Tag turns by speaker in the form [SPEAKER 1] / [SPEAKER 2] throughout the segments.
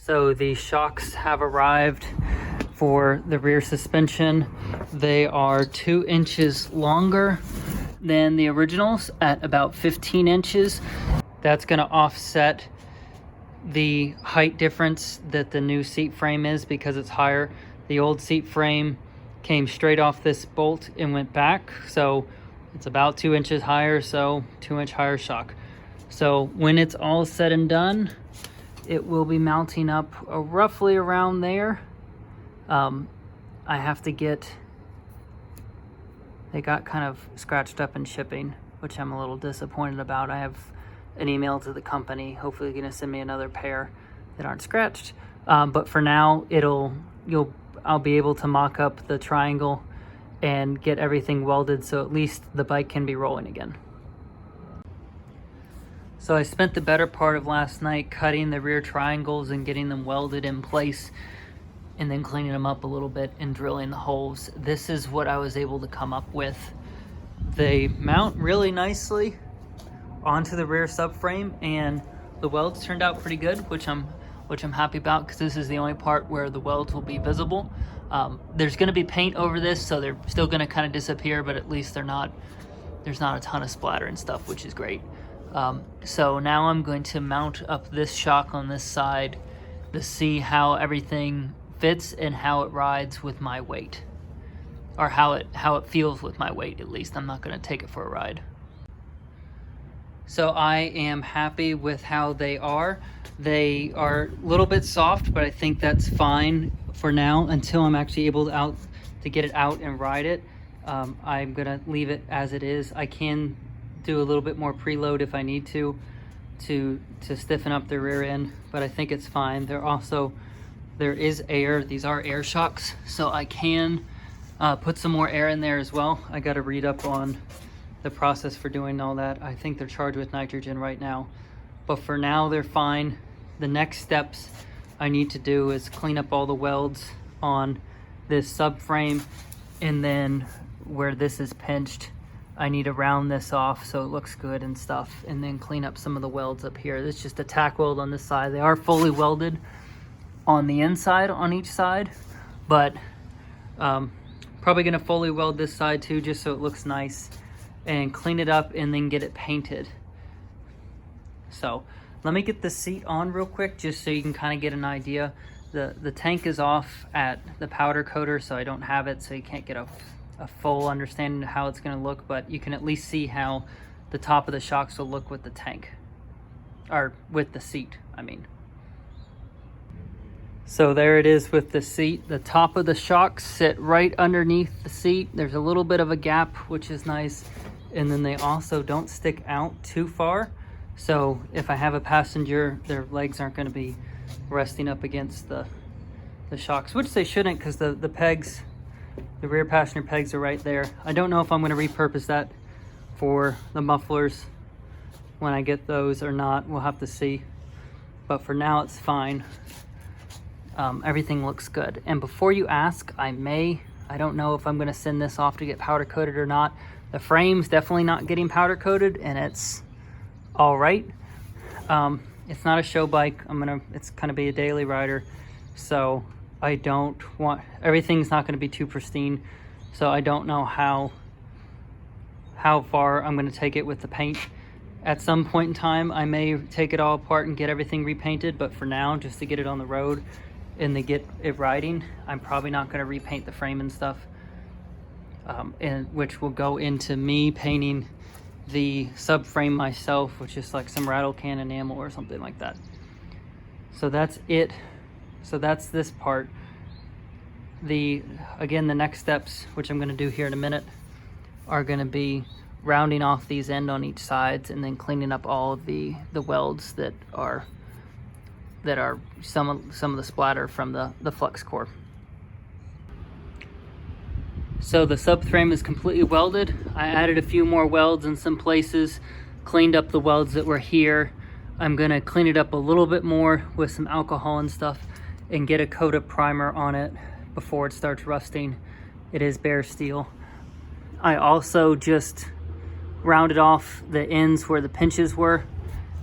[SPEAKER 1] So the shocks have arrived for the rear suspension. They are 2 inches longer than the originals at about 15 inches. That's going to offset the height difference that the new seat frame is because it's higher. The old seat frame came straight off this bolt and went back, so it's about 2 inches higher, so 2-inch higher shock. So when it's all said and done, it will be mounting up roughly around there. I have to get, they got kind of scratched up in shipping, which I'm a little disappointed about. I have an email to the company, hopefully they're gonna send me another pair that aren't scratched. But for now, I'll be able to mock up the triangle and get everything welded so at least the bike can be rolling again. So I spent the better part of last night cutting the rear triangles and getting them welded in place and then cleaning them up a little bit and drilling the holes. This is what I was able to come up with. They mount really nicely onto the rear subframe and the welds turned out pretty good, which I'm happy about because this is the only part where the welds will be visible. There's going to be paint over this, so they're still going to kind of disappear, but at least there's not a ton of splatter and stuff, which is great. So now I'm going to mount up this shock on this side to see how everything fits and how it rides with my weight, or how it feels with my weight. At least I'm not going to take it for a ride. So I am happy with how they are. They are a little bit soft, but I think that's fine for now until I'm actually able to get it out and ride it. I'm gonna leave it as it is. I can do a little bit more preload if I need to stiffen up the rear end, but I think it's fine. There is air. These are air shocks, so I can put some more air in there as well. I got to read up on the process for doing all that. I think they're charged with nitrogen right now, but for now they're fine. The next steps I need to do is clean up all the welds on this subframe, and then where this is pinched, I need to round this off so it looks good and stuff, and then clean up some of the welds up here. This is just a tack weld on this side. They are fully welded on the inside on each side, but probably gonna fully weld this side too, just so it looks nice, and clean it up and then get it painted. So let me get the seat on real quick just so you can kind of get an idea. The tank is off at the powder coater, so I don't have it, so you can't get a full understanding of how it's going to look, but you can at least see how the top of the shocks will look with the tank, or with the seat, I mean. So there it is with the seat. The top of the shocks sit right underneath the seat. There's a little bit of a gap, which is nice, and then they also don't stick out too far. So if I have a passenger, their legs aren't going to be resting up against the shocks, which they shouldn't, because the pegs, the rear passenger pegs are right there. I don't know if I'm going to repurpose that for the mufflers when I get those or not. We'll have to see. But for now, it's fine. Everything looks good. And before you ask, I don't know if I'm going to send this off to get powder coated or not. The frame's definitely not getting powder coated, and it's all right. It's not a show bike. It's gonna be a daily rider, so I don't want, everything's not gonna be too pristine, so I don't know how far I'm gonna take it with the paint. At some point in time, I may take it all apart and get everything repainted, but for now, just to get it on the road and to get it riding, I'm probably not gonna repaint the frame and stuff, and which will go into me painting the subframe myself, which is like some rattle can enamel or something like that. So that's it. So that's this part. Again, the next steps, which I'm going to do here in a minute, are going to be rounding off these ends on each side and then cleaning up all of the welds that are some of the splatter from the flux core. So the subframe is completely welded. I added a few more welds in some places, cleaned up the welds that were here. I'm gonna clean it up a little bit more with some alcohol and stuff and get a coat of primer on it before it starts rusting. It is bare steel. I also just rounded off the ends where the pinches were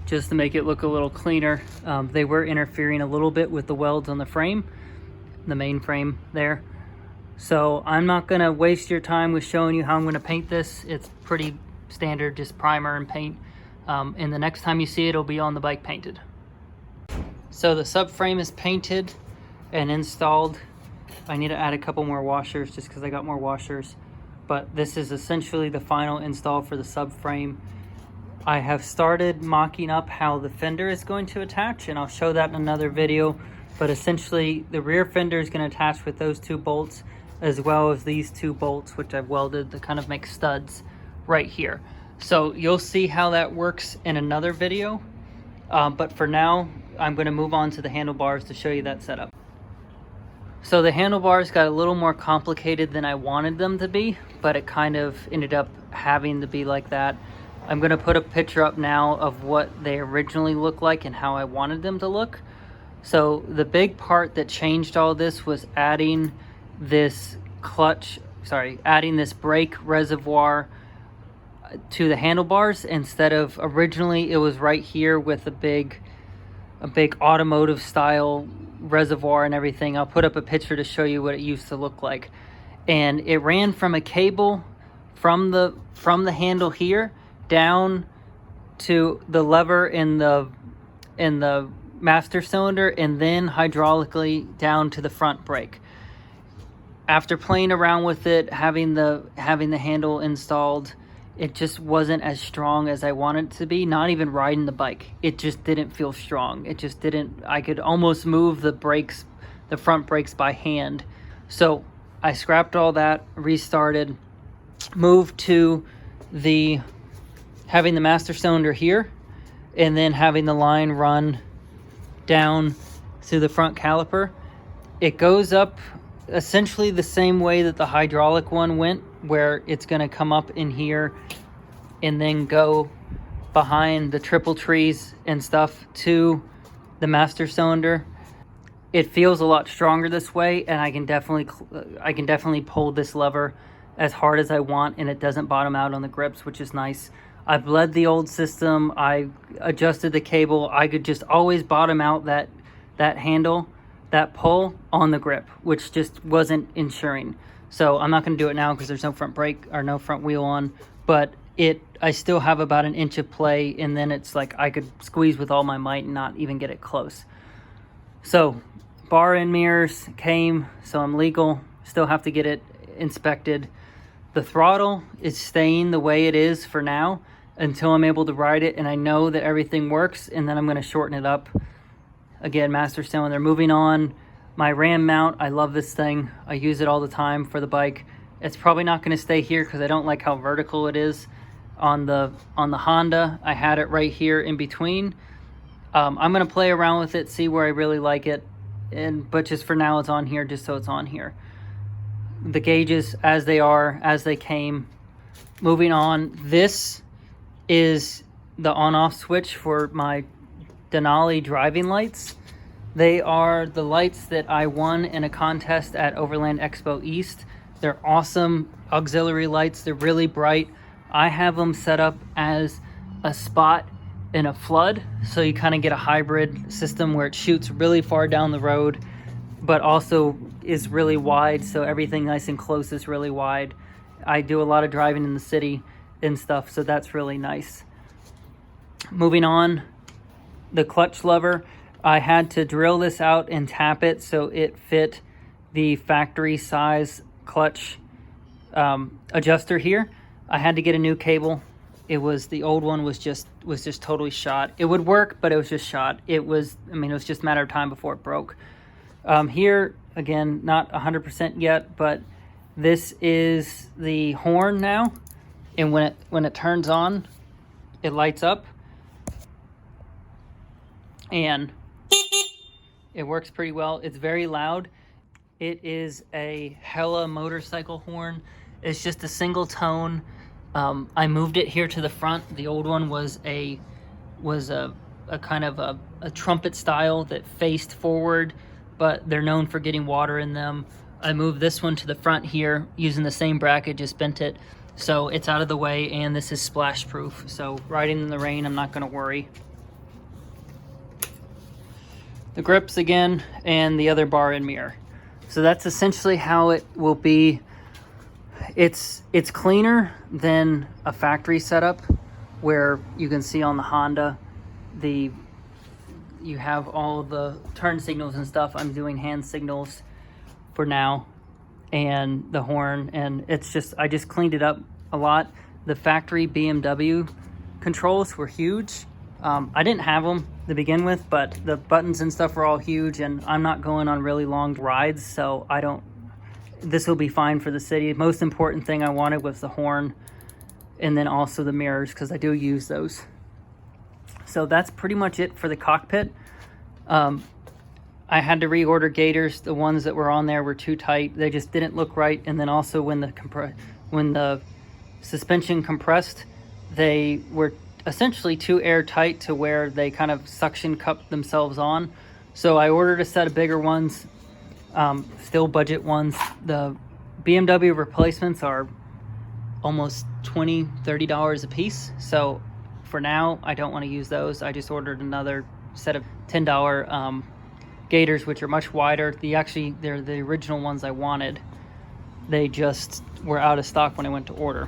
[SPEAKER 1] just to make it look a little cleaner. They were interfering a little bit with the welds on the frame, the main frame there. So I'm not gonna waste your time with showing you how I'm gonna paint this. It's pretty standard, just primer and paint. And the next time you see it, it'll be on the bike painted. So the subframe is painted and installed. I need to add a couple more washers just because I got more washers. But this is essentially the final install for the subframe. I have started mocking up how the fender is going to attach, and I'll show that in another video. But essentially, the rear fender is going to attach with those two bolts, as well as these two bolts, which I've welded to kind of make studs right here. So you'll see how that works in another video. But for now, I'm going to move on to the handlebars to show you that setup. So the handlebars got a little more complicated than I wanted them to be, but it kind of ended up having to be like that. I'm going to put a picture up now of what they originally looked like and how I wanted them to look. So the big part that changed all this was adding this brake reservoir to the handlebars. Instead of originally it was right here with a big automotive style reservoir and everything. I'll put up a picture to show you what it used to look like. And it ran from a cable from the handle here down to the lever in the master cylinder, and then hydraulically down to the front brake. After playing around with it, having the handle installed, it just wasn't as strong as I wanted it to be. Not even riding the bike, it just didn't feel strong. It just didn't. I could almost move the brakes, the front brakes, by hand. So I scrapped all that, restarted, moved to having the master cylinder here, and then having the line run down through the front caliper. It goes up essentially the same way that the hydraulic one went, where it's going to come up in here and then go behind the triple trees and stuff to the master cylinder. It feels a lot stronger this way, and I can definitely pull this lever as hard as I want, and it doesn't bottom out on the grips, which is nice. I've bled the old system. I adjusted the cable. I could just always bottom out that handle, that pull on the grip, which just wasn't ensuring. So I'm not going to do it now because there's no front brake or no front wheel on, but I still have about an inch of play, and then it's like I could squeeze with all my might and not even get it close. So bar and mirrors came, so I'm legal. Still have to get it inspected. The throttle is staying the way it is for now until I'm able to ride it and I know that everything works, and then I'm going to shorten it up. Again, master cylinder. Moving on, my ram mount. I love this thing. I use it all the time for the bike. It's probably not going to stay here because I don't like how vertical it is on the Honda. I had it right here in between. I'm going to play around with it, see where I really like it, but just for now it's on here just so it's on here. The gauges as they came. Moving on, this is the on-off switch for my Denali driving lights. They are the lights that I won in a contest at Overland Expo East. They're awesome auxiliary lights. They're really bright. I have them set up as a spot in a flood, so you kind of get a hybrid system where it shoots really far down the road but also is really wide, so everything nice and close is really wide. I do a lot of driving in the city and stuff, so that's really nice. Moving on, the clutch lever. I had to drill this out and tap it so it fit the factory size clutch adjuster here. I had to get a new cable. The old one was just totally shot. It would work, but it was just shot. It was just a matter of time before it broke. Here, again, not 100% yet, but this is the horn now. And when it turns on, it lights up. And it works pretty well. It's very loud. It is a hella motorcycle horn. It's just a single tone. I moved it here to the front. The old one was a kind of a trumpet style that faced forward, but they're known for getting water in them. I moved this one to the front here using the same bracket, just bent it so it's out of the way, and this is splash proof. So riding in the rain, I'm not going to worry. the grips again, and the other bar and mirror. So that's essentially how it will be. It's cleaner than a factory setup, where you can see on the Honda, you have all the turn signals and stuff. I'm doing hand signals for now, and the horn, and I just cleaned it up a lot. The factory BMW controls were huge. I didn't have them to begin with, but the buttons and stuff were all huge, and I'm not going on really long rides, so this will be fine for the city. Most important thing I wanted was the horn, and then also the mirrors, because I do use those. So that's pretty much it for the cockpit. I had to reorder gaiters. The ones that were on there were too tight. They just didn't look right. And then also when the suspension compressed, they were essentially too airtight to where they kind of suction cupped themselves on. So I ordered a set of bigger ones, still budget ones. The BMW replacements are almost $20, $30 a piece. So for now, I don't want to use those. I just ordered another set of $10 gaiters, which are much wider. They're the original ones I wanted. They just were out of stock when I went to order.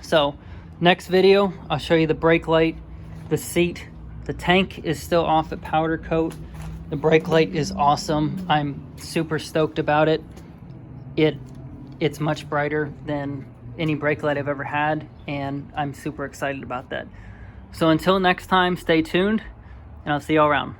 [SPEAKER 1] So next video, I'll show you the brake light, the seat. The tank is still off at powder coat. The brake light is awesome. I'm super stoked about it. It's much brighter than any brake light I've ever had, and I'm super excited about that. So until next time, stay tuned, and I'll see y'all around.